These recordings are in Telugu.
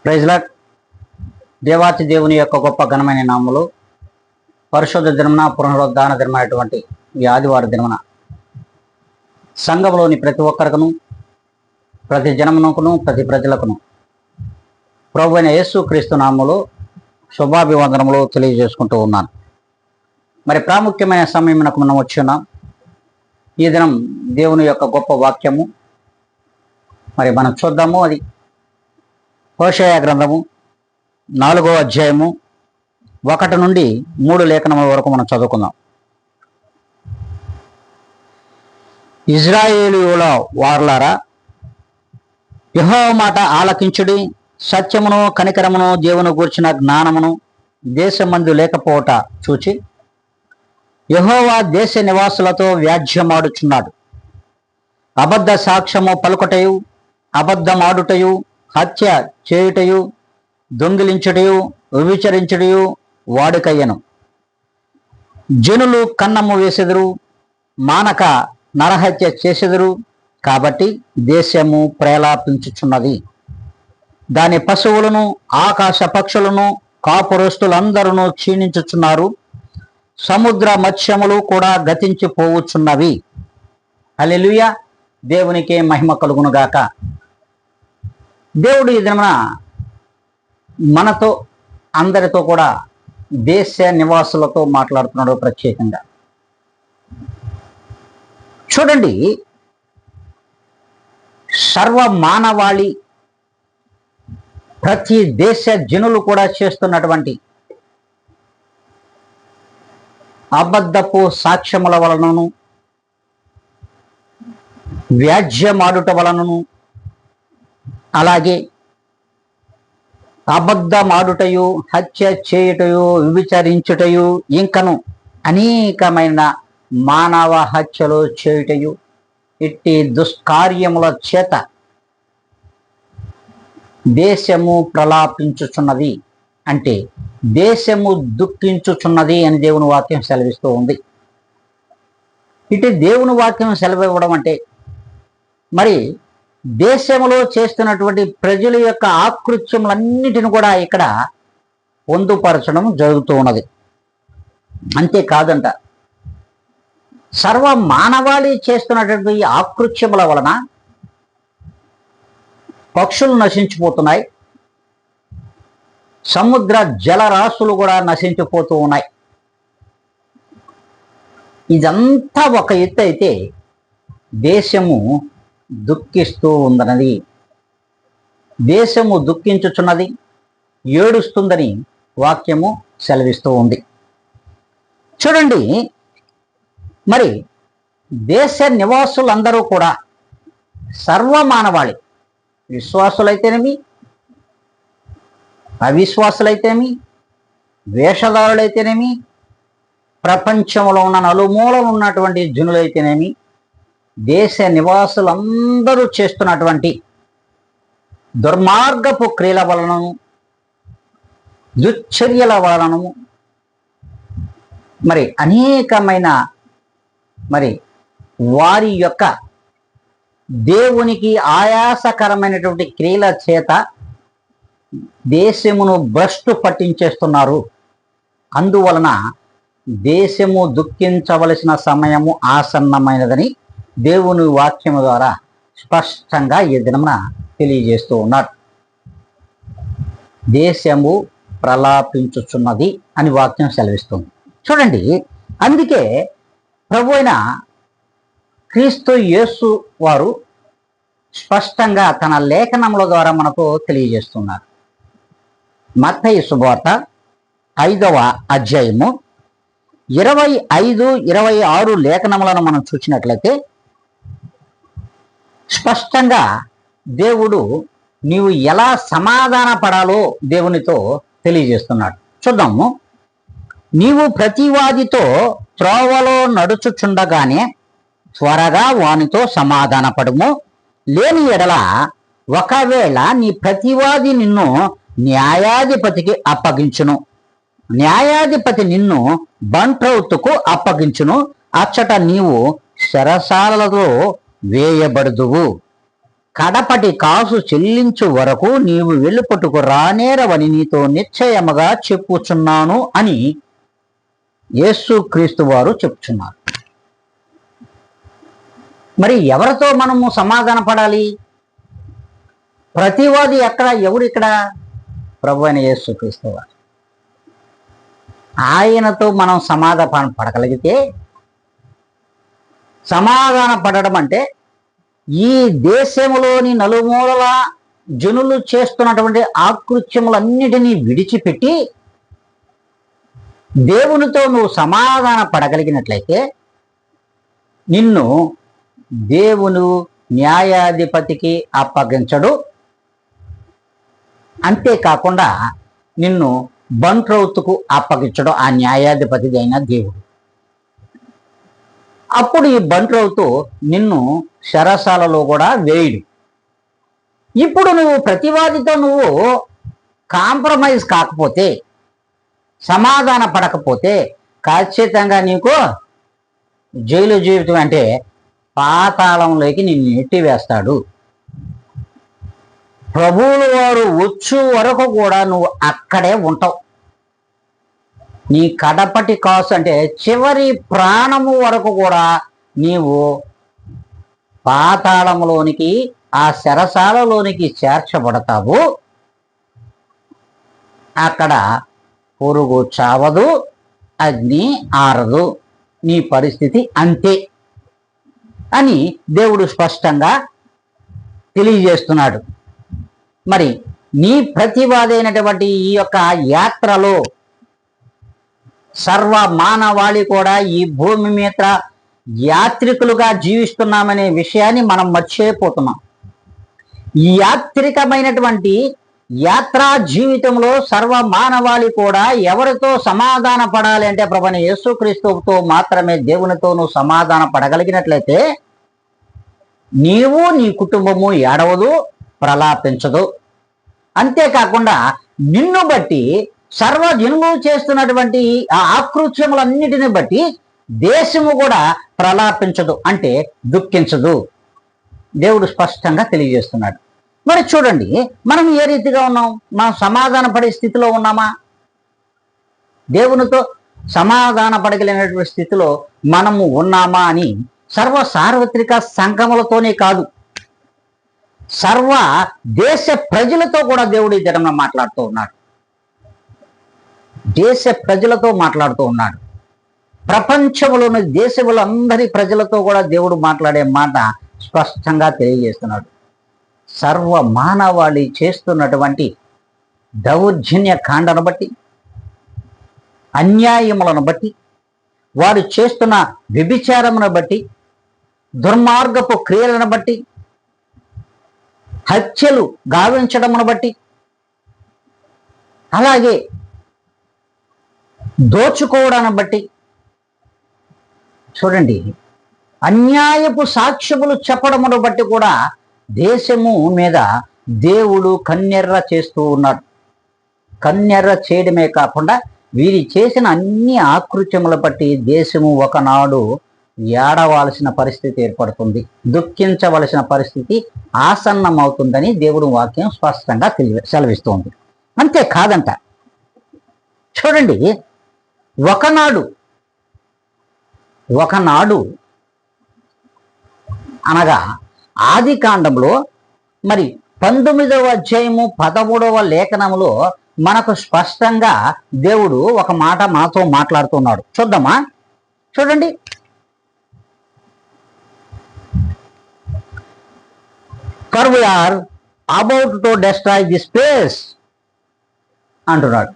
Praise lord. దేవాతి దేవుని యొక్క గొప్ప ఘనమైన నామములో పరిశుద్ధ దినమున పునరుద్ధాన దినమైనటువంటి ఈ ఆదివార దినమున సంఘంలోని ప్రతి ఒక్కరికను, ప్రతి జనమునకును, ప్రతి ప్రజలకును ప్రభువైన యేసు క్రీస్తు నామములో శుభాభివందనములు తెలియజేసుకుంటూ ఉన్నాను. మరి ప్రాముఖ్యమైన సమయమునకు మనం వచ్చి ఉన్నాం. ఈ దినం దేవుని యొక్క గొప్ప వాక్యము మరి మనం చూద్దాము. అది హోషేయ గ్రంథము 4వ అధ్యాయము 1 నుండి 3 లేఖనముల వరకు మనం చదువుకుందాం. ఇజ్రాయేలీయుల వారలారా, యెహోవా మాట ఆలకించుడి. సత్యమును కనికరమును దేవుని గూర్చిన జ్ఞానమును దేశమందు లేకపోవట చూచి యెహోవా దేశ నివాసులతో వ్యాజ్యమాడుచున్నాడు. అబద్ధ సాక్ష్యము పలుకుటయు, అబద్ధమాడుటయు, హత్య చేయుటయు, దొంగిలించుటయు, వ్యభిచరించుటయు వాడుకయ్యను. జనులు కన్నము వేసెదరు, మానక నరహత్య చేసెదరు. కాబట్టి దేశము ప్రేలాపించుచున్నది. దాని పశువులను, ఆకాశ పక్షులను, కాపురస్తులందరూ క్షీణించుచున్నారు. సముద్ర మత్స్యములు కూడా గతించిపోవచ్చున్నవి. హల్లెలూయా. దేవునికే మహిమ కలుగునుగాక. దేవుడు ఈ దినమున మనతో, అందరితో కూడా దేశ నివాసులతో మాట్లాడుతున్నాడు ప్రత్యేకంగా. చూడండి, సర్వ మానవాళి, ప్రతి దేశ జనులు కూడా చేస్తున్నటువంటి అబద్ధపు సాక్ష్యముల వలనను, వ్యాజ్యమాడుట వలనను, అలాగే అబద్ధమాడుటయు, హత్య చేయుటయు, విభిచరించుటయు, ఇంకను అనేకమైన మానవ హత్యలు చేయుటయు, ఇట్టి దుష్కార్యముల చేత దేశము ప్రలాపించుచున్నది. అంటే దేశము దుఃఖించుచున్నది అని దేవుని వాక్యం సెలవిస్తూ ఉంది. ఇటు దేవుని వాక్యం సెలవివ్వడం అంటే మరి దేశంలో చేస్తున్నటువంటి ప్రజల యొక్క ఆకృత్యములన్నిటిని కూడా ఇక్కడ పొందుపరచడం జరుగుతూ ఉన్నది. అంతేకాదంట, సర్వ మానవాళి చేస్తున్నటువంటి ఆకృత్యముల వలన పక్షులు నశించిపోతున్నాయి, సముద్ర జలరాశులు కూడా నశించిపోతూ ఉన్నాయి. ఇదంతా ఒక ఎత్తు అయితే దేశము దుఃఖిస్తూ ఉందన్నది, దేశము దుఃఖించుచున్నది, ఏడుస్తుందని వాక్యము సెలవిస్తూ ఉంది. చూడండి, మరి దేశ నివాసులందరూ కూడా సర్వమానవాళి, విశ్వాసులైతేనేమి, అవిశ్వాసులైతేనేమి, వేషధారులైతేనేమి, ప్రపంచంలో ఉన్న నలుమూలలు ఉన్నటువంటి జనులైతేనేమి, దేశ నివాసులందరూ చేస్తున్నటువంటి దుర్మార్గపు క్రియల వలనను, దుశ్చర్యల వలనను, మరి అనేకమైన మరి వారి యొక్క దేవునికి ఆయాసకరమైనటువంటి క్రియల చేత దేశమును భ్రష్టు పట్టించేస్తున్నారు. అందువలన దేశము దుఃఖించవలసిన సమయము ఆసన్నమైనదని దేవుని వాక్యము ద్వారా స్పష్టంగా ఈ దినమున తెలియజేస్తూ ఉన్నాడు. దేశము ప్రలాపించుచున్నది అని వాక్యం సెలవిస్తుంది. చూడండి, అందుకే ప్రభు అయిన క్రీస్తు యేసు వారు స్పష్టంగా తన లేఖనముల ద్వారా మనకు తెలియజేస్తున్నారు. మత్తయి శుభవార్త 5వ అధ్యాయము 25, 26 లేఖనములను మనం చూసినట్లయితే స్పష్టంగా దేవుడు నీవు ఎలా సమాధాన పడాలో దేవునితో తెలియజేస్తున్నాడు. చూద్దాము. నీవు ప్రతివాదితో త్రోవలో నడుచుచుండగానే త్వరగా వానితో సమాధాన పడుము. లేని ఎడల ఒకవేళ నీ ప్రతివాది నిన్ను న్యాయాధిపతికి అప్పగించును, న్యాయాధిపతి నిన్ను బంట్రౌతుకు అప్పగించును, అచ్చట నీవు శరసాలలో వేయబడుదువు. కడపటి కాసు చెల్లించు వరకు నీవు వెళ్ళుపట్టుకు రానేరవని నీతో నిశ్చయముగా చెప్పుచున్నాను అని యేసుక్రీస్తు వారు చెప్పుచున్నారు. మరి ఎవరితో మనము సమాధాన పడాలి? ప్రతివాది ఎక్కడ? ఎవరు ఇక్కడ? ప్రభు అయిన యేసుక్రీస్తు వారు. ఆయనతో మనం సమాధాన పడగలిగితే, సమాధాన పడడం అంటే ఈ దేశంలోని నలుమూలల జనులు చేస్తున్నటువంటి ఆకృత్యములన్నిటినీ విడిచిపెట్టి దేవునితో నువ్వు సమాధాన పడగలిగినట్లయితే నిన్ను దేవుడు న్యాయాధిపతికి అప్పగించడు. అంతేకాకుండా నిన్ను బంట్రౌతుకు అప్పగించడు ఆ న్యాయాధిపతి అయిన దేవుడు. అప్పుడు ఈ బంట్రౌతు నిన్ను శరసాలలో కూడా వేయడు. ఇప్పుడు నువ్వు ప్రతివాదితో నువ్వు కాంప్రమైజ్ కాకపోతే, సమాధాన పడకపోతే ఖచ్చితంగా నీకు జైలు జీవితం అంటే పాతాళంలోకి నిన్ను నెట్టివేస్తాడు. ప్రభువుల వారు వచ్చు వరకు కూడా నువ్వు అక్కడే ఉంటావు. నీ కడపటి కాసు అంటే చివరి ప్రాణము వరకు కూడా నీవు పాతాళంలోనికి, ఆ శరసాలలోనికి చేర్చబడతావు. అక్కడ పురుగు చావదు, అగ్ని ఆరదు. నీ పరిస్థితి అంతే అని దేవుడు స్పష్టంగా తెలియజేస్తున్నాడు. మరి నీ ప్రతివాదైనటువంటి ఈ యొక్క యాత్రలో సర్వ మానవాళి కూడా ఈ భూమి మీద యాత్రికులుగా జీవిస్తున్నామనే విషయాన్ని మనం మర్చిపోతున్నాం. ఈ యాత్రికమైనటువంటి యాత్రా జీవితంలో సర్వ మానవాళి కూడా ఎవరితో సమాధాన పడాలి అంటే ప్రభువైన యేసుక్రీస్తుతో మాత్రమే. దేవునితో నువ్వు సమాధాన పడగలిగినట్లయితే నీవు, నీ కుటుంబము ఏడవదు, ప్రలాపించదు. అంతేకాకుండా నిన్ను బట్టి సర్వజనులు చేస్తున్నటువంటి ఆ ఆకృత్యములన్నిటిని బట్టి దేశము కూడా ప్రలాపించదు, అంటే దుఃఖించదు. దేవుడు స్పష్టంగా తెలియజేస్తున్నాడు. మరి చూడండి, మనం ఏ రీతిగా ఉన్నాం? మనం సమాధాన పడే స్థితిలో ఉన్నామా? దేవునితో సమాధాన పడగలిగినటువంటి స్థితిలో మనము ఉన్నామా అని సార్వత్రిక సంఘములతోనే కాదు, సర్వ దేశ ప్రజలతో కూడా దేవుడు ఈ దినంలో మాట్లాడుతూ ఉన్నాడు. దేశ ప్రజలతో మాట్లాడుతూ ఉన్నాడు. ప్రపంచంలోని దేశములందరి ప్రజలతో కూడా దేవుడు మాట్లాడే మాట స్పష్టంగా తెలియజేస్తున్నాడు. సర్వ మానవాళి చేస్తున్నటువంటి దౌర్జన్య కాండను బట్టి, అన్యాయములను బట్టి, వారు చేస్తున్న వ్యభిచారమును బట్టి, దుర్మార్గపు క్రియలను బట్టి, హత్యలు గావించడమును బట్టి, అలాగే దోచుకోవడాన్ని బట్టి, చూడండి, అన్యాయపు సాక్ష్యములు చెప్పడమును బట్టి కూడా దేశము మీద దేవుడు కన్నెర్ర చేస్తూ ఉన్నాడు. కన్నెర్ర చేయడమే కాకుండా వీరి చేసిన అన్ని ఆకృత్యముల బట్టి దేశము ఒకనాడు ఏడవలసిన పరిస్థితి ఏర్పడుతుంది, దుఃఖించవలసిన పరిస్థితి ఆసన్నమవుతుందని దేవుడు వాక్యం స్పష్టంగా సెలవిస్తుంది. అంతేకాదంట, చూడండి, ఒకనాడు అనగా ఆది కాండంలో మరి 19వ అధ్యాయము 13వ లేఖనములో మనకు స్పష్టంగా దేవుడు ఒక మాట మాతో మాట్లాడుతున్నాడు. చూద్దామా? చూడండి, for we are about to destroy this place అంటున్నాడు.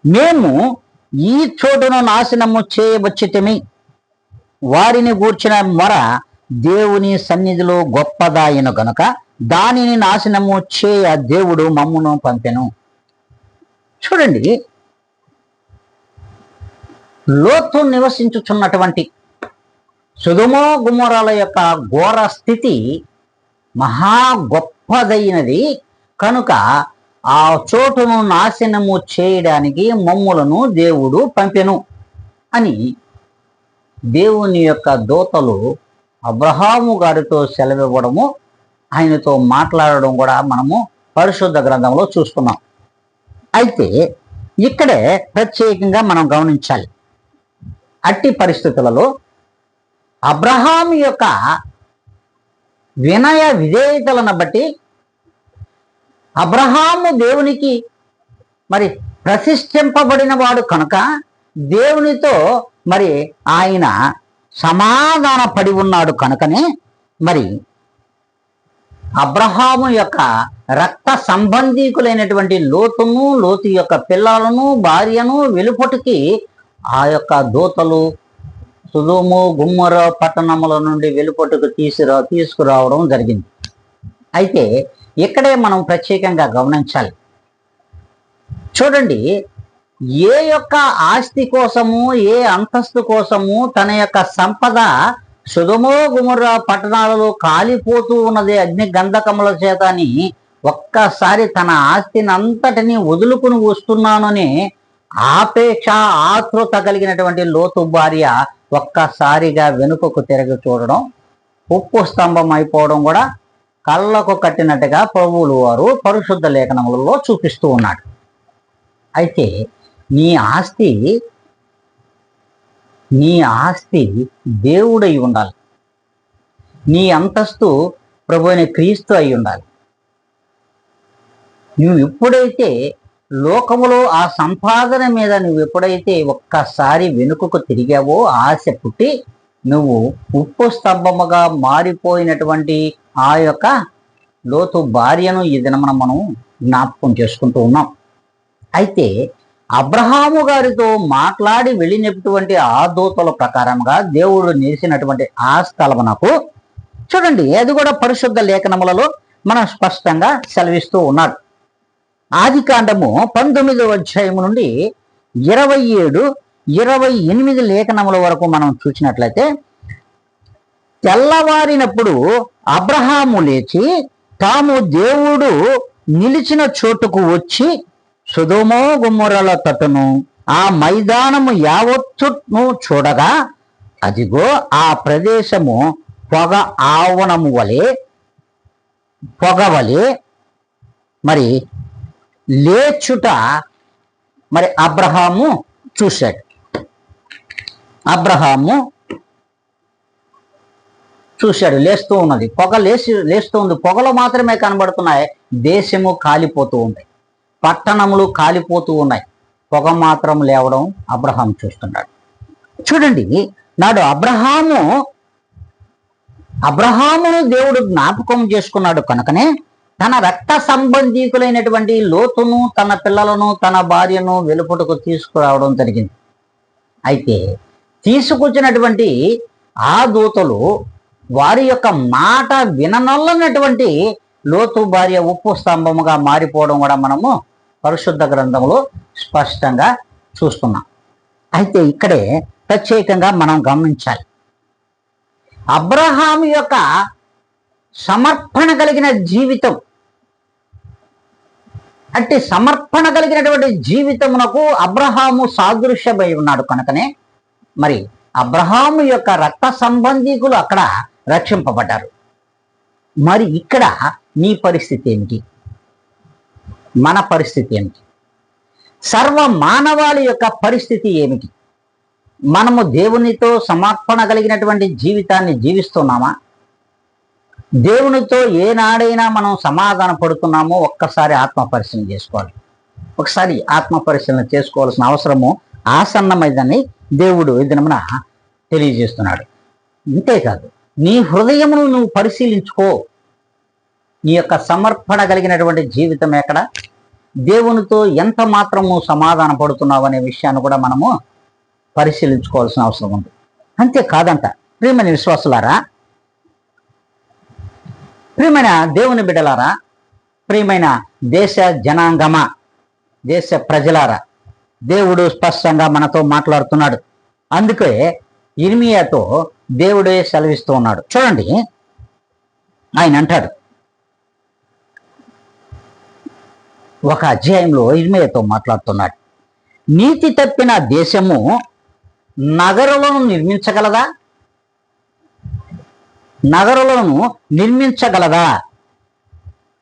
మేము ఈ చోటును నాశనము చేయవచ్చితిమి. వారిని గూర్చిన మొర దేవుని సన్నిధిలో గొప్పదాయను గనుక దానిని నాశనము చేయ దేవుడు మమ్మును పంపెను. చూడండి, లోతు నివసించుచున్నటువంటి సొదొమ గొమొర్రాల యొక్క ఘోర స్థితి మహా గొప్పదైనది కనుక ఆ చోటును నాశనము చేయడానికి మమ్ములను దేవుడు పంపెను అని దేవుని యొక్క దూతలు అబ్రహాము గారితో సెలవివ్వడము, ఆయనతో మాట్లాడడం కూడా మనము పరిశుద్ధ గ్రంథంలో చూస్తున్నాం. అయితే ఇక్కడే ప్రత్యేకంగా మనం గమనించాలి. అట్టి పరిస్థితులలో అబ్రహాము యొక్క వినయ విధేయతలను బట్టి అబ్రహాము దేవునికి మరి ప్రతిష్ఠింపబడిన వాడు కనుక దేవునితో మరి ఆయన సమాధాన పడి ఉన్నాడు కనుకనే మరి అబ్రహాము యొక్క రక్త సంబంధీకులైనటువంటి లోతును, లోతు యొక్క పిల్లలను, భార్యను వెలుపటికి ఆ యొక్క దూతలు సొదొము గుమ్మొర పట్టణముల నుండి వెలుపటికి తీసుకురావడం జరిగింది. అయితే ఇక్కడే మనం ప్రత్యేకంగా గమనించాలి. చూడండి, ఏ యొక్క ఆస్తి కోసము, ఏ అంతస్తు కోసము తన యొక్క సంపద సొదొమ గుమ్మొర పట్టణాలలో కాలిపోతూ ఉన్నది అగ్ని గంధకముల చేత అని ఒక్కసారి తన ఆస్తిని అంతటిని వదులుకుని వస్తున్నానని ఆపేక్ష ఆతృత కలిగినటువంటి లోతు భార్య ఒక్కసారిగా వెనుకకు తిరిగి చూడడం, ఉప్పు స్తంభం అయిపోవడం కూడా కళ్ళకు కట్టినట్టుగా ప్రభువులు వారు పరిశుద్ధ లేఖనములలో చూపిస్తూ ఉన్నాడు. అయితే నీ ఆస్తి దేవుడై ఉండాలి. నీ అంతస్తు ప్రభు అయిన క్రీస్తు అయి ఉండాలి. నువ్వు ఎప్పుడైతే లోకములో ఆ సంపాదన మీద నువ్వు ఎప్పుడైతే ఒక్కసారి వెనుకకు తిరిగావో, ఆశ పుట్టి నువ్వు ఉప్పు స్తంభముగా మారిపోయినటువంటి ఆ యొక్క లోతు భార్యను ఈ దినమున మనం జ్ఞాపకం చేసుకుంటూ ఉన్నాం. అయితే అబ్రహాము గారితో మాట్లాడి వెళ్ళినటువంటి ఆ దూతల ప్రకారంగా దేవుడు నిలిచినటువంటి ఆ స్థలమునకు చూడండి, అది కూడా పరిశుద్ధ లేఖనములలో మనం స్పష్టంగా సెలవిస్తూ ఉన్నాడు. ఆదికాండము 19వ అధ్యాయము నుండి 27, 28 లేఖనముల వరకు మనం చూసినట్లయితే, తెల్లవారినప్పుడు అబ్రహాము లేచి తాము దేవుడు నిలిచిన చోటుకు వచ్చి సొదొమ గుమ్మొరల తట్టును ఆ మైదానము యావత్తును చూడగా, అదిగో ఆ ప్రదేశము పొగవలే మరి లేచుట మరి అబ్రహాము చూశాడు. లేస్తూ ఉన్నది, పొగ లేస్తూ ఉంది. పొగలు మాత్రమే కనబడుతున్నాయి. దేశము కాలిపోతూ ఉంది, పట్టణములు కాలిపోతూ ఉన్నాయి. పొగ మాత్రం లేవడం అబ్రహాం చూస్తున్నాడు. చూడండి, నాడు అబ్రహామును దేవుడు జ్ఞాపకం చేసుకున్నాడు కనుకనే తన రక్త సంబంధీకులైనటువంటి లోతును, తన పిల్లలను, తన భార్యను వెలుపటకు తీసుకురావడం జరిగింది. అయితే తీసుకొచ్చినటువంటి ఆ దూతలు వారి యొక్క మాట విననొల్లనటువంటి లోతు భార్య ఉప్పు స్తంభముగా మారిపోవడం కూడా మనము పరిశుద్ధ గ్రంథంలో స్పష్టంగా చూస్తున్నాం. అయితే ఇక్కడే ప్రత్యేకంగా మనం గమనించాలి, అబ్రహాము యొక్క సమర్పణ కలిగిన జీవితం, అంటే సమర్పణ కలిగినటువంటి జీవితమునకు అబ్రహాము సాదృశ్యమై ఉన్నాడు కనుకనే మరి అబ్రహాము యొక్క రక్త సంబంధీకులు అక్కడ రక్షింపబడ్డారు. మరి ఇక్కడ నీ పరిస్థితి ఏమిటి? మన పరిస్థితి ఏమిటి? సర్వ మానవాళి యొక్క పరిస్థితి ఏమిటి? మనము దేవునితో సమర్పణ కలిగినటువంటి జీవితాన్ని జీవిస్తున్నామా? దేవునితో ఏనాడైనా మనం సమాధాన పడుతున్నామో ఒక్కసారి ఆత్మ పరిశీలన చేసుకోవాలి. ఒకసారి ఆత్మ పరిశీలన చేసుకోవాల్సిన అవసరము ఆసన్నమైందని దేవుడు ఈ దినమున తెలియజేస్తున్నాడు. అంతేకాదు, నీ హృదయమును నువ్వు పరిశీలించుకో. నీ యొక్క సమర్పణ కలిగినటువంటి జీవితం ఎక్కడ? దేవునితో ఎంత మాత్రము సమాధాన పడుతున్నావు అనే విషయాన్ని కూడా మనము పరిశీలించుకోవాల్సిన అవసరం ఉంది. అంతేకాదంట, ప్రియమైన విశ్వాసులారా, ప్రియమైన దేవుని బిడ్డలారా, ప్రియమైన దేశ జనాంగమా, దేశ ప్రజలారా, దేవుడు స్పష్టంగా మనతో మాట్లాడుతున్నాడు. అందుకే ఇర్మియాతో దేవుడే సెలవిస్తూ ఉన్నాడు. చూడండి, ఆయన అంటాడు, ఒక అధ్యాయంలో ఇర్మియాతో మాట్లాడుతున్నాడు. నీతి తప్పిన దేశము నగరులను నిర్మించగలదా?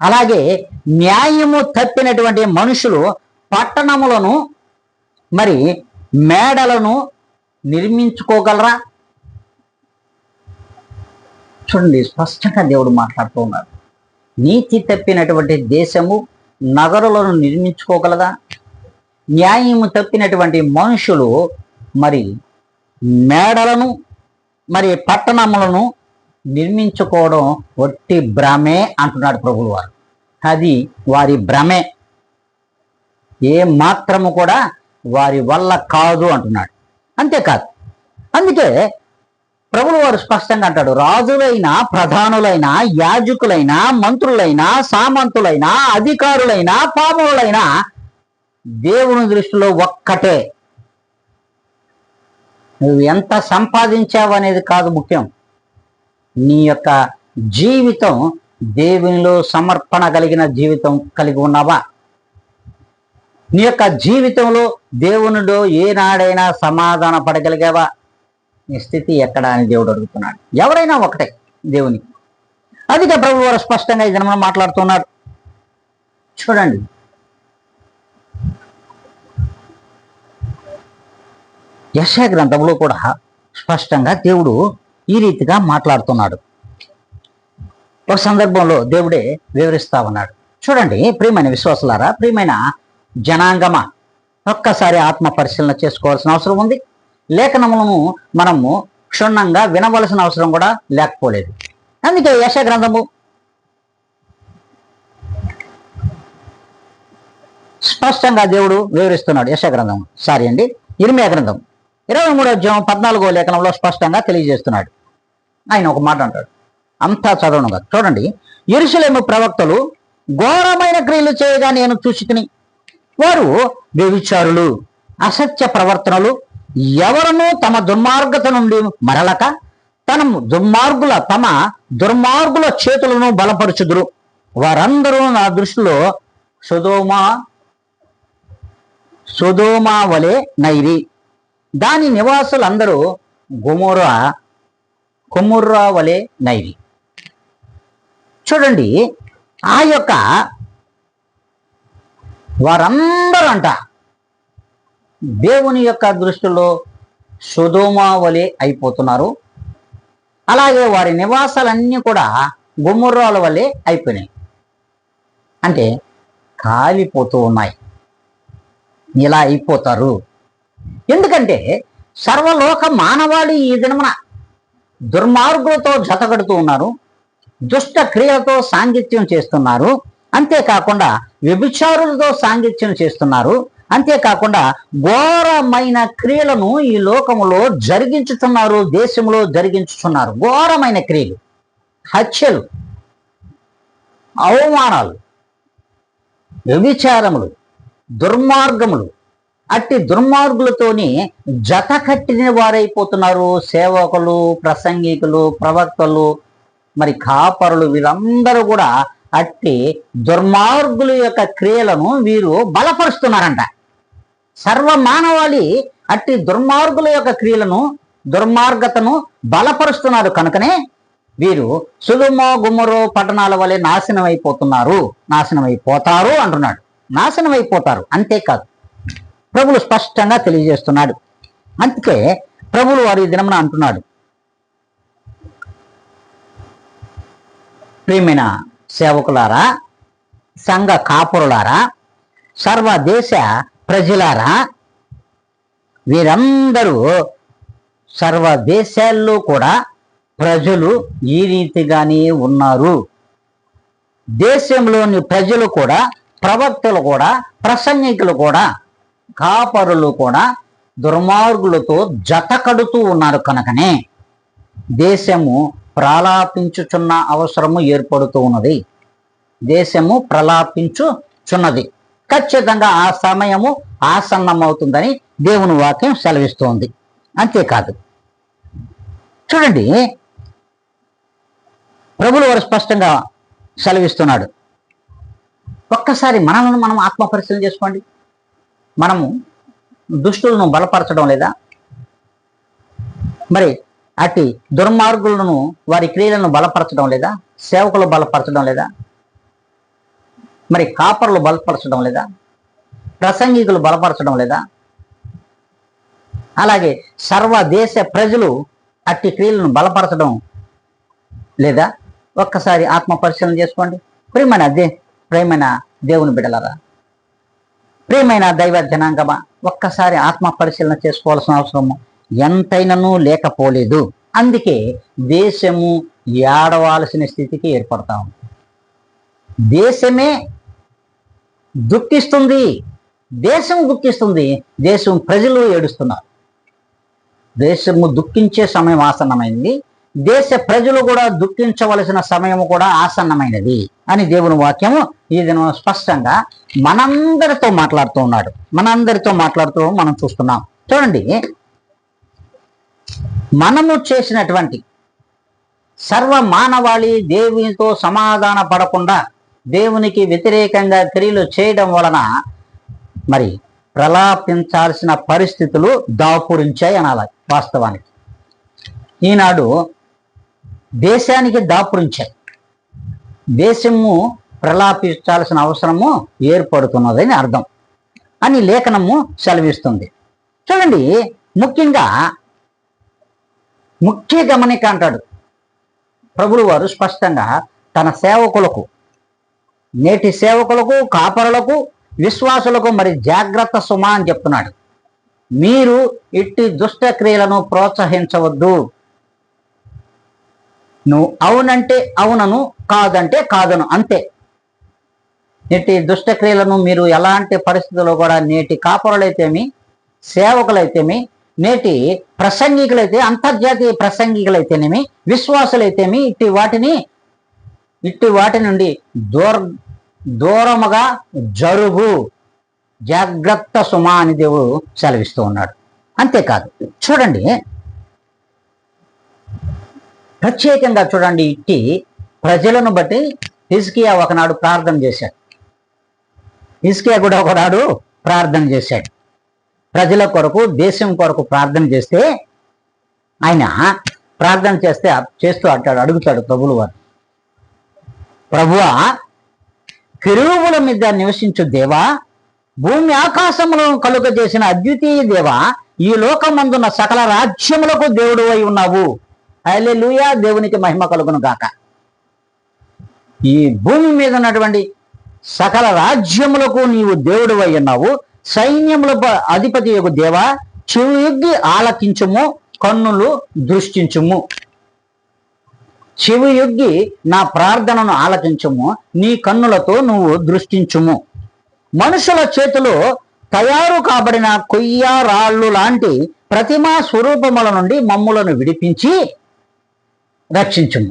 అలాగే న్యాయము తప్పినటువంటి మనుషులు పట్టణములను మరి మేడలను నిర్మించుకోగలరా? చూడండి, స్పష్టంగా దేవుడు మాట్లాడుతూ ఉన్నాడు. నీతి తప్పినటువంటి దేశము నగరులను నిర్మించుకోగలదా? న్యాయము తప్పినటువంటి మనుషులు మరి మేడలను మరి పట్టణములను నిర్మించుకోవడం ఒట్టి భ్రమే అంటున్నాడు ప్రభువు వారు. అది వారి భ్రమే, ఏ మాత్రము కూడా వారి వల్ల కాదు అంటున్నాడు. అంతేకాదు, అందుకే ప్రభువు వారు స్పష్టంగా అంటాడు, రాజులైన, ప్రధానులైన, యాజకులైన, మంత్రులైన, సామంతులైన, అధికారులైన, పాపములైన దేవుని దృష్టిలో ఒక్కటే. నువ్వు ఎంత సంపాదించావు అనేది కాదు ముఖ్యం, నీ యొక్క జీవితం దేవునిలో సమర్పణ కలిగిన జీవితం కలిగి ఉన్నావా? నీ యొక్క జీవితంలో దేవునిలో ఏనాడైనా సమాధాన పడగలిగావా? నీ స్థితి ఎక్కడ అని దేవుడు అడుగుతున్నాడు. ఎవరైనా ఒకటే దేవునికి. అందుకే ప్రభువు వారు స్పష్టంగా ఈ దినమున మాట్లాడుతున్నాడు. చూడండి, యెషయా గ్రంథంలో కూడా స్పష్టంగా దేవుడు ఈ రీతిగా మాట్లాడుతున్నాడు. ఒక సందర్భంలో దేవుడే వివరిస్తా ఉన్నాడు. చూడండి, ప్రియమైన విశ్వాసులారా, ప్రియమైన జనాంగమా, ఒక్కసారి ఆత్మ పరిశీలన చేసుకోవాల్సిన అవసరం ఉంది. లేఖనములను మనము క్షుణ్ణంగా వినవలసిన అవసరం కూడా లేకపోలేదు. అందుకే యెషయా గ్రంథము స్పష్టంగా దేవుడు వివరిస్తున్నాడు. యెషయా గ్రంథం ఇర్మీయా గ్రంథం 23వ అధ్యాయం 14వ లేఖనంలో స్పష్టంగా తెలియజేస్తున్నాడు. ఆయన ఒక మాట అంటాడు, అంతా చదవను కాదు. చూడండి, యెరూషలేము ప్రవక్తలు ఘోరమైన క్రియలు చేయగా నేను చూసితిని. వారు వ్యభిచారులు, అసత్య ప్రవర్తనలు, ఎవరనూ తమ దుర్మార్గత నుండి మరలక తమ దుర్మార్గుల చేతులను బలపరుచుదురు. వారందరూ నా దృష్టిలో సొదొమ వలె నైరి. దాని నివాసులందరూ గొమొర్రా వలె నైరి. చూడండి, ఆ యొక్క వారందరూ అంట దేవుని యొక్క దృష్టిలో సొదొమ వలె అయిపోతున్నారు. అలాగే వారి నివాసాలన్నీ కూడా గొమొర్రాల వలె అయిపోయినాయి, అంటే కాలిపోతూ ఉన్నాయి. ఇలా అయిపోతారు. ఎందుకంటే సర్వలోక మానవాళి ఈ దినమున దుర్మార్గులతో జతగడుతూ ఉన్నారు, దుష్ట క్రియలతో సాంగిత్యం చేస్తున్నారు. అంతేకాకుండా వ్యభిచారులతో సాంగిత్యం చేస్తున్నారు. అంతేకాకుండా ఘోరమైన క్రియలను ఈ లోకములో జరిగించుతున్నారు, దేశంలో జరిగించుతున్నారు. ఘోరమైన క్రియలు, హత్యలు, అవమానాలు, వ్యభిచారములు, దుర్మార్గములు, అట్టి దుర్మార్గులతోని జత కట్టిన వారైపోతున్నారు. సేవకులు, ప్రసంగికులు, ప్రవక్తలు, మరి కాపరులు, వీరందరూ కూడా అట్టి దుర్మార్గుల యొక్క క్రియలను వీరు బలపరుస్తున్నారంట. సర్వ మానవాళి అట్టి దుర్మార్గుల యొక్క క్రియలను, దుర్మార్గతను బలపరుస్తున్నారు. కనుకనే వీరు సొదొమ గొమొర్రా పట్టణాల వలె నాశనం అయిపోతారు అంటున్నాడు. నాశనం అయిపోతారు. అంతేకాదు, ప్రభువు స్పష్టంగా తెలియజేస్తున్నాడు. అందుకే ప్రభువు వారి దినమున అంటున్నాడు, ప్రియమైన సేవకులారా, సంఘ కాపురులారా, సర్వదేశ ప్రజలారా, వీరందరూ సర్వదేశాల్లో కూడా ప్రజలు ఈ రీతిగానే ఉన్నారు. దేశంలోని ప్రజలు కూడా, ప్రవక్తలు కూడా, ప్రసంగికులు కూడా, కాపరులు కూడా దుర్మార్గులతో జత కడుతూ ఉన్నారు. కనుకనే దేశము ప్రలాపించుచున్న అవసరము ఏర్పడుతూ ఉన్నది. దేశము ప్రలాపించుచున్నది. ఖచ్చితంగా ఆ సమయము ఆసన్నమవుతుందని దేవుని వాక్యం సెలవిస్తోంది. అంతేకాదు, చూడండి, ప్రభువు వారు స్పష్టంగా సెలవిస్తున్నాడు. ఒక్కసారి మనల్ని మనం ఆత్మ పరిశీలన చేసుకోండి. మనము దుష్టులను బలపరచడం లేదా? మరి అట్టి దుర్మార్గులను, వారి క్రియలను బలపరచడం లేదా? సేవకులు బలపరచడం లేదా? మరి కాపర్లు బలపరచడం లేదా? ప్రసంగికులు బలపరచడం లేదా? అలాగే సర్వదేశ ప్రజలు అట్టి క్రియలను బలపరచడం లేదా? ఒక్కసారి ఆత్మ పరిశీలన చేసుకోండి. ప్రియమైన దేవుని బిడ్డలారా, ప్రియమైన దైవ జనాంగమా, ఒక్కసారి ఆత్మ పరిశీలన చేసుకోవాల్సిన అవసరము ఎంతైనను లేకపోలేదు. అందుకే దేశము ఏడవాల్సిన స్థితికి ఏర్పడతా ఉంది. దేశమే దుఃఖిస్తుంది, దేశం దుఃఖిస్తుంది, దేశం ప్రజలు ఏడుస్తున్నారు. దేశము దుఃఖించే సమయం ఆసన్నమైంది, దేశ ప్రజలు కూడా దుఃఖించవలసిన సమయం కూడా ఆసన్నమైనది అని దేవుని వాక్యము ఈ దినం స్పష్టంగా మనందరితో మాట్లాడుతూ ఉన్నాడు. మనం చూస్తున్నాం. చూడండి, మనము చేసినటువంటి సర్వ మానవాళి దేవునితో సమాధాన పడకుండా దేవునికి వ్యతిరేకంగా క్రియలు చేయడం వలన మరి ప్రలాపించాల్సిన పరిస్థితులు దాపురించాయి అనాలి. వాస్తవానికి ఈనాడు దేశానికి దాపురించాయి, దేశము ప్రలాపించాల్సిన అవసరము ఏర్పడుతున్నదని అర్థం అని లేఖనము సెలవిస్తుంది. చూడండి, ముఖ్య గమనిక అంటాడు ప్రభువు వారు స్పష్టంగా తన సేవకులకు, నేటి సేవకులకు, కాపరులకు, విశ్వాసులకు మరి జాగ్రత్త సుమా అని చెప్తున్నాడు. మీరు ఇట్టి దుష్ట క్రియలను ప్రోత్సహించవద్దు. నువ్వు అవునంటే అవునను, కాదంటే కాదను, అంతే. నేటి దుష్ట క్రియలను మీరు ఎలాంటి పరిస్థితుల్లో కూడా నేటి కాపరులైతేమి, సేవకులైతేమి, నేటి ప్రసంగికులైతే, అంతర్జాతీయ ప్రసంగికులైతేనేమి, విశ్వాసులైతేమి ఇట్టి వాటి నుండి దూరముగా జరుగు, జాగ్రత్త సుమా అని దేవుడు సెలవిస్తూ ఉన్నాడు. అంతేకాదు, చూడండి, ప్రత్యేకంగా చూడండి, ఇట్టి ప్రజలను బట్టి హిజ్కియా ఒకనాడు ప్రార్థన చేశాడు. హిజ్కియా కూడా ఒకనాడు ప్రార్థన చేశాడు. ప్రజల కొరకు, దేశం కొరకు ప్రార్థన చేస్తే, ఆయన ప్రార్థన చేస్తూ అడుగుతాడు ప్రభువు వారు, ప్రభువా, కెరూబుల మీద నివసించు దేవా, భూమి ఆకాశములను కలుగజేసిన అద్వితీయ దేవా, ఈ లోకమందున్న సకల రాజ్యములకు దేవుడు అయి ఉన్నావు. హల్లెలూయా, దేవునికి మహిమ కలుగును గాక. ఈ భూమి మీద ఉన్నటువంటి సకల రాజ్యములకు నీవు దేవుడు అయి ఉన్నావు. సైన్యముల అధిపతి యొక్క దేవా, చెవియొగ్గి ఆలకించుము, కన్నులు దృష్టించుము. చెవియొగ్గి నా ప్రార్థనను ఆలకించుము, నీ కన్నులతో నువ్వు దృష్టించుము. మనుషుల చేతిలో తయారు కాబడిన కొయ్య రాళ్ళు లాంటి ప్రతిమా స్వరూపముల నుండి మమ్ములను విడిపించి రక్షించుము.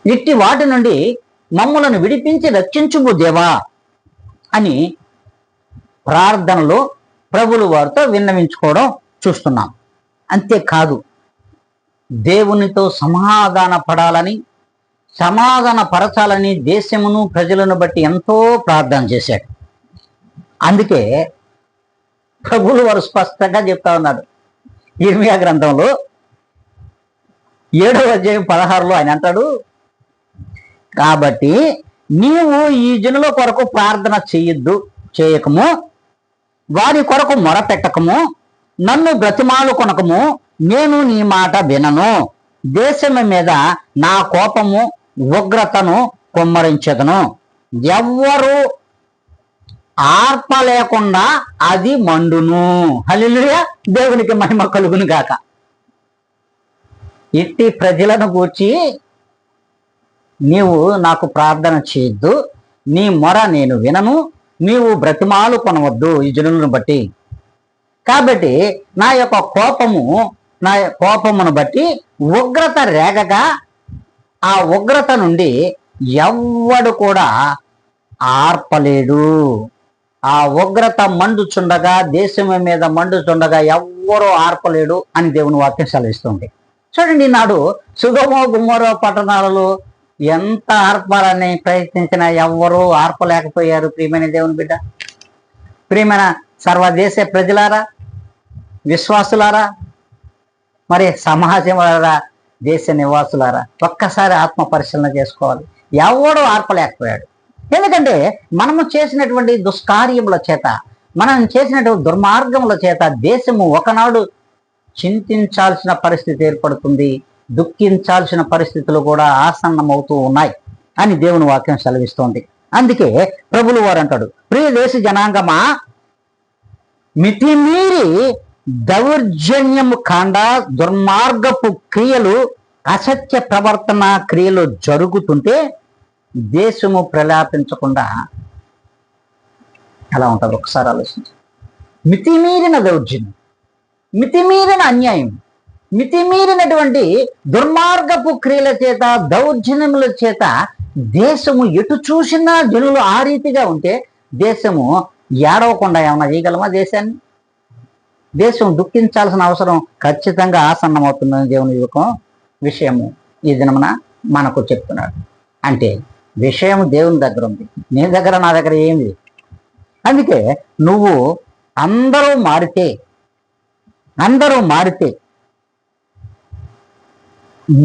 ఇట్టి వాటి నుండి మమ్ములను విడిపించి రక్షించుము దేవా అని ప్రార్థనలో ప్రభులు వారితో విన్నవించుకోవడం చూస్తున్నాం. అంతేకాదు, దేవునితో సమాధాన పరచాలని దేశమును ప్రజలను బట్టి ఎంతో ప్రార్థన చేశాడు. అందుకే ప్రభులు వారు స్పష్టంగా చెప్తా ఉన్నాడు. ఇర్మియా గ్రంథంలో 7వ అధ్యాయం 16లో ఆయన అంటాడు, కాబట్టి నీవు ఈ జనుల కొరకు ప్రార్థన చేయకము, వారి కొరకు మొరపెట్టకము, నన్ను బ్రతిమాలు కొనకము, నేను నీ మాట వినను. దేశము మీద నా కోపము ఉగ్రతను కుమ్మరించదను, ఎవ్వరు ఆర్పలేకుండా అది మండును. హల్లెలూయా, దేవునికి మహిమ కలుగును గాక. ఇట్టి ప్రజలను గూర్చి నీవు నాకు ప్రార్థన చేయొద్దు, నీ మొర నేను వినను, నీవు బ్రతిమాలు కొనవద్దు ఈ జనులను బట్టి. కాబట్టి నా యొక్క కోపమును బట్టి ఉగ్రత రేగగా, ఆ ఉగ్రత నుండి ఎవ్వడు కూడా ఆర్పలేడు. ఆ ఉగ్రత మండుచుండగా, దేశం మీద మండుచుండగా ఎవ్వరూ ఆర్పలేడు అని దేవుని వాక్యం సెలవిస్తుంది. చూడండి, నాడు సొదొమ గొమొర్రా పట్టణాలలో ఎంత ఆర్పాలని ప్రయత్నించినా ఎవ్వరూ ఆర్పలేకపోయారు. ప్రియమైన దేవుని బిడ్డ, ప్రియమైన సర్వదేశ ప్రజలారా, విశ్వాసులారా, మరి సమాజం వారా, దేశ నివాసులారా, ఒక్కసారి ఆత్మ పరిశీలన చేసుకోవాలి. ఎవడో ఆర్పలేకపోయాడు. ఎందుకంటే మనము చేసినటువంటి దుష్కార్యముల చేత, మనం చేసినటువంటి దుర్మార్గముల చేత దేశము ఒకనాడు చింతించాల్సిన పరిస్థితి ఏర్పడుతుంది, దుఃఖించాల్సిన పరిస్థితులు కూడా ఆసన్నమవుతూ ఉన్నాయి అని దేవుని వాక్యం సెలవిస్తోంది. అందుకే ప్రభులు వారు అంటాడు, ప్రియ దేశ జనాంగమా, మితిమీరి దౌర్జన్యము కాండ, దుర్మార్గపు క్రియలు, అసత్య ప్రవర్తన క్రియలు జరుగుతుంటే దేశము ప్రలాపించకుండా ఎలా ఉంటుంది ఒకసారి ఆలోచించి. మితిమీరిన దౌర్జన్యం, మితిమీరిన అన్యాయం, మితిమీరినటువంటి దుర్మార్గపు క్రియల చేత, దౌర్జన్యముల చేత దేశము ఎటు చూసినా జనులు ఆ రీతిగా ఉంటే దేశము ఏడవకుండా ఏమన్నా చేయగలమా? దేశాన్ని, దేశం దుఃఖించాల్సిన అవసరం ఖచ్చితంగా ఆసన్నమవుతుందని దేవుని విషయము ఈ దినమున మనకు చెప్తున్నాడు. అంటే విషయం దేవుని దగ్గర ఉంది, నీ దగ్గర నా దగ్గర ఏమి. అందుకే నువ్వు అందరూ మారితే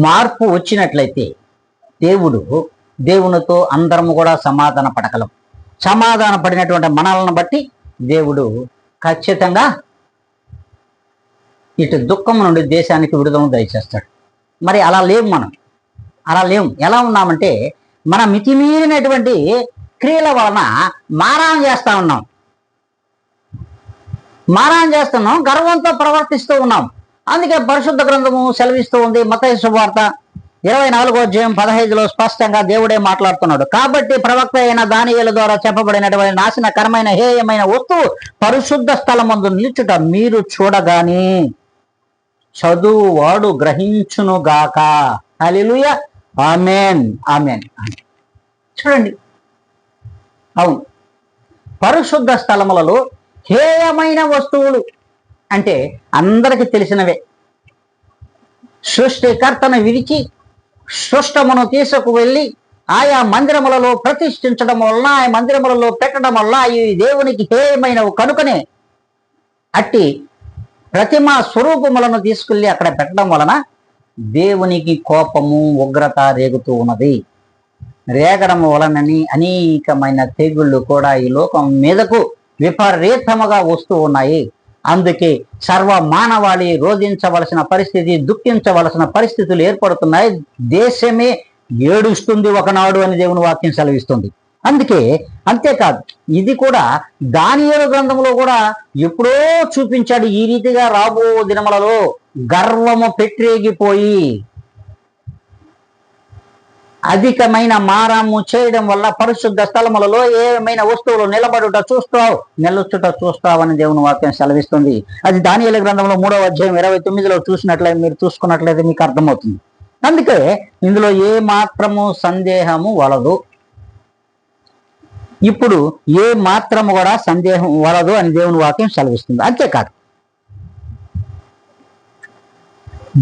మార్పు వచ్చినట్లయితే దేవునితో అందరము కూడా సమాధాన పడగలం. సమాధాన పడినటువంటి మనలను బట్టి దేవుడు ఖచ్చితంగా ఇటు దుఃఖం నుండి దేశానికి విడుదల దయచేస్తాడు. మరి అలా లేవు. ఎలా ఉన్నామంటే మన మితిమీరినటువంటి క్రియల వలన మారాం చేస్తున్నాం, గర్వంతో ప్రవర్తిస్తూ ఉన్నాం. అందుకే పరిశుద్ధ గ్రంథము సెలవిస్తూ ఉంది. మత్తయి శుభవార్త 24:15 స్పష్టంగా దేవుడే మాట్లాడుతున్నాడు. కాబట్టి ప్రవక్త అయిన దానియేలు ద్వారా చెప్పబడినటువంటి నాశనకరమైన హేయమైన వస్తువు పరిశుద్ధ స్థలమందు నిలుచుట మీరు చూడగాని చదువువాడు గ్రహించునుగాక. హల్లెలూయా, ఆమేన్, ఆమేన్. చూడండి, అవును, పరిశుద్ధ స్థలములలో హేయమైన వస్తువులు అంటే అందరికి తెలిసినవే. సృష్టికర్తను విడిచి సృష్టమును తీసుకువెళ్ళి ఆయా మందిరములలో ప్రతిష్ఠించడం వలన, ఆ మందిరములలో పెట్టడం వల్ల ఈ దేవునికి హేయమైనవి కనుకనే అట్టి ప్రతిమా స్వరూపములను తీసుకెళ్ళి అక్కడ పెట్టడం వలన దేవునికి కోపము, ఉగ్రత రేగుతూ ఉన్నది. రేగడం వలనని అనేకమైన తెగుళ్ళు కూడా ఈ లోకం మీదకు విపరీతముగా వస్తూ ఉన్నాయి. అందుకే సర్వ మానవాళి రోధించవలసిన పరిస్థితి, దుఃఖించవలసిన పరిస్థితులు ఏర్పడుతున్నాయి. దేశమే ఏడుస్తుంది ఒకనాడు అని దేవుని వాక్యం సెలవిస్తుంది. అంతేకాదు, ఇది కూడా దానియేలు గ్రంథంలో కూడా ఎప్పుడో చూపించాడు. ఈ రీతిగా రాబో దినములలో గర్వము పెట్టేగిపోయి అధికమైన మారాము చేయడం వల్ల పరిశుద్ధ స్థలములలో ఏమైనా వస్తువులు నిలుచుట చూస్తావు అని దేవుని వాక్యం సెలవిస్తుంది. అది దానియేలు గ్రంథంలో 3:29 చూసినట్లయితే, మీరు చూసుకున్నట్లయితే మీకు అర్థమవుతుంది. అందుకే ఇందులో ఏ మాత్రము సందేహము వలదు. ఇప్పుడు ఏ మాత్రము కూడా సందేహం వలదు అని దేవుని వాక్యం సెలవిస్తుంది. అంతేకాదు,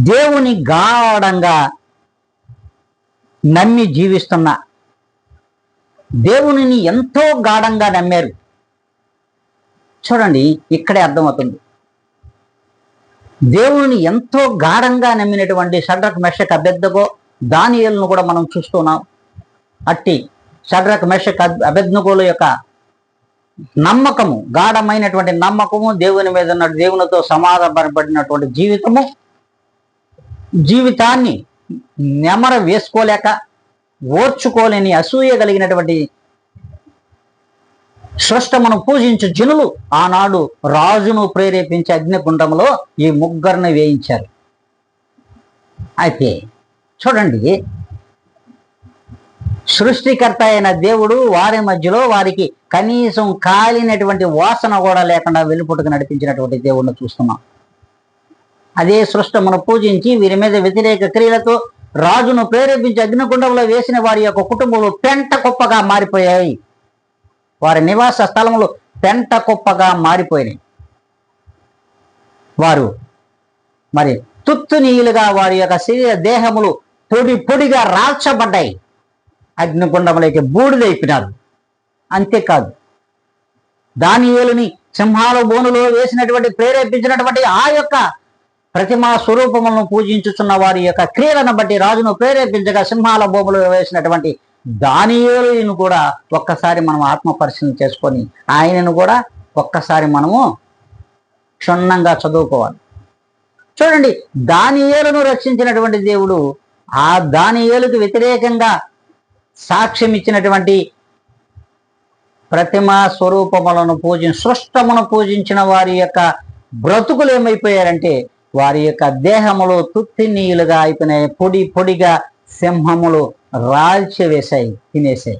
దేవుని గాఢంగా నమ్మి జీవిస్తున్న, దేవునిని ఎంతో గాఢంగా నమ్మారు. చూడండి, ఇక్కడే అర్థమవుతుంది. దేవుని ఎంతో గాఢంగా నమ్మినటువంటి షడ్రక్, మెషక్, అబేద్నెగో, దానియేలును కూడా మనం చూస్తున్నాం. అట్టి షడ్రక్, మెషక్, అబేద్నెగోల యొక్క నమ్మకము, గాఢమైనటువంటి నమ్మకము, దేవుని మీద ఉన్న దేవునితో సమాధానపడినటువంటి జీవితాన్ని నెమర వేసుకోలేక ఓర్చుకోలేని అసూయ కలిగినటువంటి సృష్టమును పూజించు జనులు ఆనాడు రాజును ప్రేరేపించి అగ్నిగుండంలో ఈ ముగ్గురిని వేయించారు. అయితే చూడండి, సృష్టికర్త అయిన దేవుడు వారి మధ్యలో వారికి కనీసం కాలినటువంటి వాసన కూడా లేకుండా వెలుపుటకు నడిపించినటువంటి దేవుడిని చూస్తున్నాం. అదే సృష్టమును పూజించి వీరి మీద వ్యతిరేక క్రియలతో రాజును ప్రేరేపించి అగ్నిగుండంలో వేసిన వారి యొక్క కుటుంబంలో పెంట కుప్పగా మారిపోయాయి. వారి నివాస స్థలములు పెంట కుప్పగా మారిపోయినాయి. వారు మరి తుత్తునీయులుగా వారి యొక్క శరీర దేహములు పొడిగా రాల్చబడ్డాయి, అగ్నిగుండంలోకి బూడిదైపోయినారు. అంతేకాదు, దానియేలుని సింహాల బోనులో వేసినటువంటి ప్రేరేపించినటువంటి ఆ యొక్క ప్రతిమా స్వరూపములను పూజించుచున్న వారి యొక్క క్రియలను బట్టి రాజును ప్రేరేపించగా సింహాల బొమ్మలు వేసినటువంటి దానియేలును కూడా ఒక్కసారి మనం ఆత్మ పరిశీలన చేసుకొని ఆయనను కూడా ఒక్కసారి మనము క్షుణ్ణంగా చదువుకోవాలి. చూడండి, దానియేలును రక్షించినటువంటి దేవుడు ఆ దానియేలుకు వ్యతిరేకంగా సాక్ష్యం ఇచ్చినటువంటి ప్రతిమ స్వరూపములను సృష్టమును పూజించిన వారి యొక్క బ్రతుకులు ఏమైపోయారంటే వారి యొక్క దేహములు తుత్తినీయులుగా అయిపోయినాయి. పొడి పొడిగా సింహములు రాల్చివేశాయి, తినేశాయి.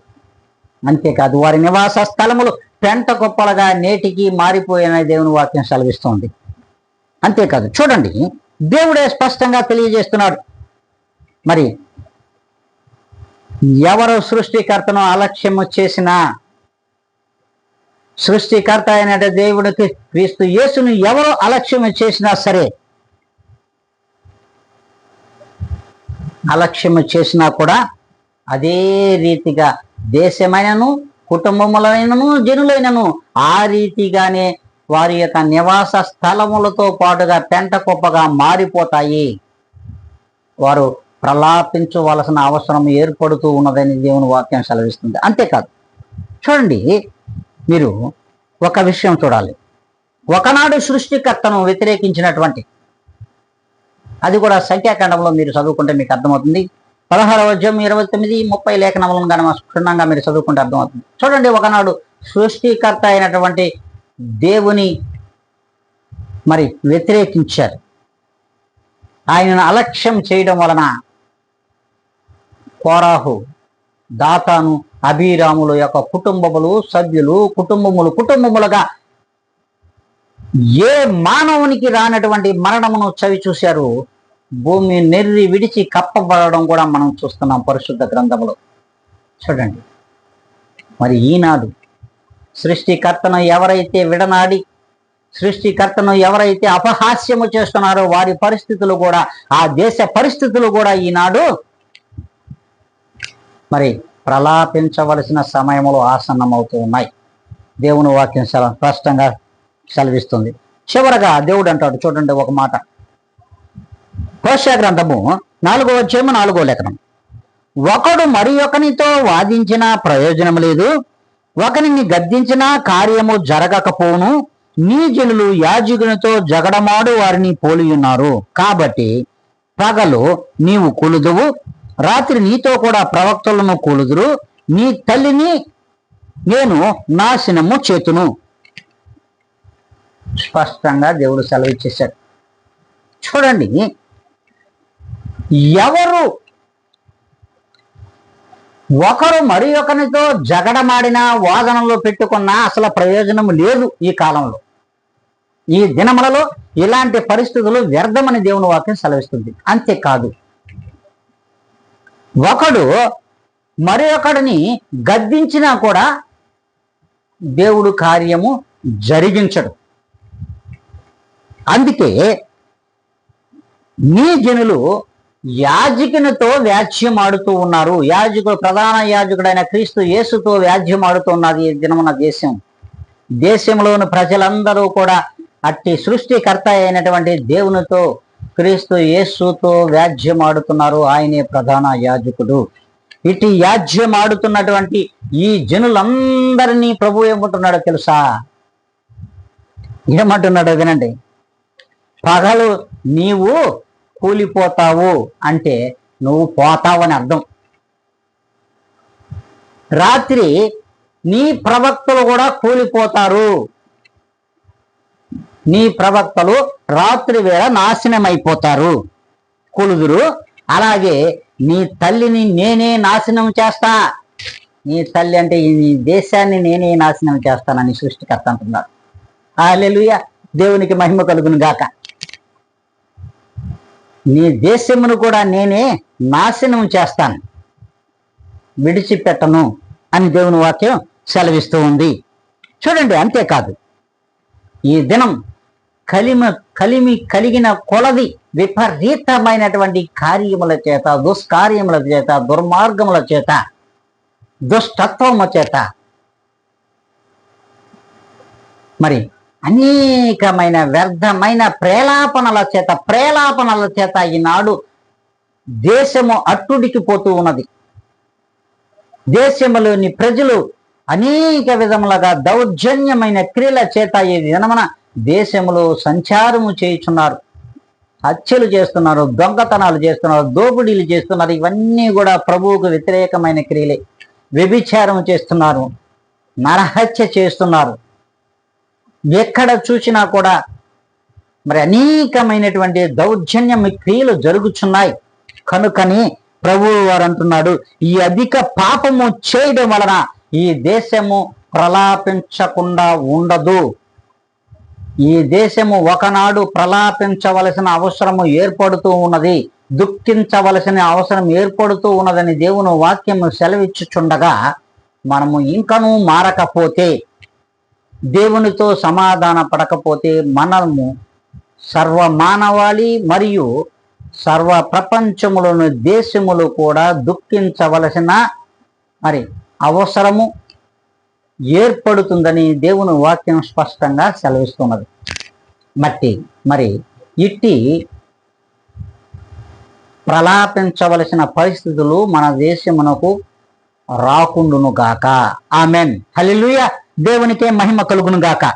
అంతేకాదు వారి నివాస స్థలములు పెంట కుప్పలుగా నేటికి మారిపోయిన దేవుని వాక్యం సెలవిస్తోంది. అంతేకాదు చూడండి, దేవుడే స్పష్టంగా తెలియజేస్తున్నాడు. మరి ఎవరు సృష్టికర్తను అలక్ష్యము చేసినా, సృష్టికర్త అయిన దేవుడికి క్రీస్తు యేసును ఎవరు అలక్ష్యము చేసినా సరే, అలక్ష్యము చేసినా కూడా అదే రీతిగా దేశమైనను కుటుంబములైనను జనులైనను ఆ రీతిగానే వారి యొక్క నివాస స్థలములతో పాటుగా పెంట కుప్పగా మారిపోతాయి. వారు ప్రలాపించవలసిన అవసరం ఏర్పడుతూ ఉన్నదని దేవుని వాక్యం సెలవిస్తుంది. అంతేకాదు చూడండి, మీరు ఒక విషయం చూడాలి. ఒకనాడు సృష్టికర్తను వ్యతిరేకించినటువంటి, అది కూడా సంఖ్యాకాండంలో మీరు చదువుకుంటే మీకు అర్థమవుతుంది. 16వ అధ్యాయం 29, 30 లేఖనములను కనుక క్షుణ్ణంగా మీరు చదువుకుంటే అర్థమవుతుంది. చూడండి, ఒకనాడు సృష్టికర్త అయినటువంటి దేవుని మరి వ్యతిరేకించారు. ఆయనను అలక్ష్యం చేయడం వలన కోరాహు, దాతాను, అబీరాముల యొక్క కుటుంబములు సభ్యులు కుటుంబములుగా ఏ మానవునికి రానటువంటి మరణమును చవి చూశారు. భూమి నెర్రి విడిచి కప్పబడడం కూడా మనం చూస్తున్నాం పరిశుద్ధ గ్రంథములో. చూడండి, మరి ఈనాడు సృష్టికర్తను ఎవరైతే విడనాడి, సృష్టికర్తను ఎవరైతే అపహాస్యము చేస్తున్నారో వారి పరిస్థితులు కూడా, ఆ దేశ పరిస్థితులు కూడా ఈనాడు మరి ప్రలాపించవలసిన సమయంలో ఆసన్నమవుతూ ఉన్నాయి. దేవుని వాక్యం స్పష్టంగా సెలవిస్తుంది. చివరగా దేవుడు అంటాడు, చూడండి ఒక మాట, హోషేయ గ్రంథము 4వ అధ్యాయము 4వ లేఖనం, ఒకడు మరి ఒకనితో వాదించిన ప్రయోజనం లేదు, ఒకరిని గద్దించిన కార్యము జరగకపోను, నీ జనులు యాజకునితో జగడమాడు వారిని పోలి ఉన్నారు. కాబట్టి పగలు నీవు కూలుదువు, రాత్రి నీతో కూడా ప్రవక్తలను కూలుదురు, నీ తల్లిని నేను నాశనము చేతును. స్పష్టంగా దేవుడు సెలవిచ్చేశాడు. చూడండి, ఎవరు ఒకరు మరి ఒకరితో జగడమాడినా వాదనలో పెట్టుకున్నా అసలు ప్రయోజనం లేదు. ఈ కాలంలో, ఈ దినములలో ఇలాంటి పరిస్థితులు వ్యర్థమని దేవుని వాక్యం సెలవిస్తుంది. అంతేకాదు, ఒకడు మరి ఒకడిని గద్దించినా కూడా దేవుడు కార్యము జరిగించడు. అందుకే నీ జనులు యాజకునితో వ్యాజ్యం ఆడుతూ ఉన్నారు. ప్రధాన యాజకుడైన క్రీస్తు యేసుతో వ్యాజ్యం ఆడుతున్నది ఈ దినమున దేశంలోని ప్రజలందరూ కూడా అట్టి సృష్టికర్త అయినటువంటి దేవునితో, క్రీస్తు యేసుతో వ్యాజ్యం ఆడుతున్నారు. ఆయనే ప్రధాన యాజకుడు. ఇటు యాజ్యం ఆడుతున్నటువంటి ఈ జనులందరినీ ప్రభు ఏమంటున్నాడో తెలుసా? ఏమంటున్నాడో వినండి. పగలు నీవు కూలిపోతావు అంటే నువ్వు పోతావని అర్థం. రాత్రి నీ ప్రవక్తలు కూడా కూలిపోతారు. నీ ప్రవక్తలు రాత్రి వేళ నాశనమైపోతారు, కూలుదురు. అలాగే నీ తల్లిని నేనే నాశనం చేస్తా. నీ తల్లి అంటే ఈ దేశాన్ని నేనే నాశనం చేస్తానని సృష్టికర్త అంటున్నాడు. హల్లెలూయా, దేవునికి మహిమ కలుగును గాక. నీ దేశమును కూడా నేనే నాశనం చేస్తాను, విడిచిపెట్టను అని దేవుని వాక్యం సెలవిస్తూ ఉంది. చూడండి, అంతేకాదు ఈ దినం కలిమి కలిగిన కొలది విపరీతమైనటువంటి కార్యముల చేత, దుష్కార్యముల చేత, దుర్మార్గముల చేత, దుష్టత్వము చేత మరి అనేకమైన వ్యర్థమైన ప్రేలాపనల చేత ఈనాడు దేశము అట్టుడికి పోతూ ఉన్నది. దేశంలోని ప్రజలు అనేక విధములుగా దౌర్జన్యమైన క్రియల చేత ఈ దినమున దేశంలో సంచారము చేయుచున్నారు. హత్యలు చేస్తున్నారు, దొంగతనాలు చేస్తున్నారు, దోపిడీలు చేస్తున్నారు. ఇవన్నీ కూడా ప్రభువుకు వ్యతిరేకమైన క్రియలే. వ్యభిచారం చేస్తున్నారు, నరహత్య చేస్తున్నారు. ఎక్కడ చూసినా కూడా మరి అనేకమైనటువంటి దౌర్జన్యం క్రియలు జరుగుచున్నాయి. కనుకని ప్రభువు వారు అంటున్నాడు, ఈ అధిక పాపము చేయడం వలన ఈ దేశము ప్రలాపించకుండా ఉండదు. ఈ దేశము ఒకనాడు ప్రలాపించవలసిన అవసరము ఏర్పడుతూ ఉన్నది, దుఃఖించవలసిన అవసరం ఏర్పడుతూ ఉన్నదని దేవుని వాక్యము సెలవిచ్చుచుండగా మనము ఇంకనూ మారకపోతే, దేవునితో సమాధాన పడకపోతే మనము సర్వ మానవాళి మరియు సర్వ ప్రపంచములోని దేశములు కూడా దుఃఖించవలసిన మరి అవసరము ఏర్పడుతుందని దేవుని వాక్యం స్పష్టంగా సెలవిస్తున్నది. మరి ఇట్టి ప్రలాపించవలసిన పరిస్థితులు మన దేశమునకు రాకుండును గాక. ఆమెన్. హల్లెలూయా. దేవునికే మహిమ కలుగును గాక.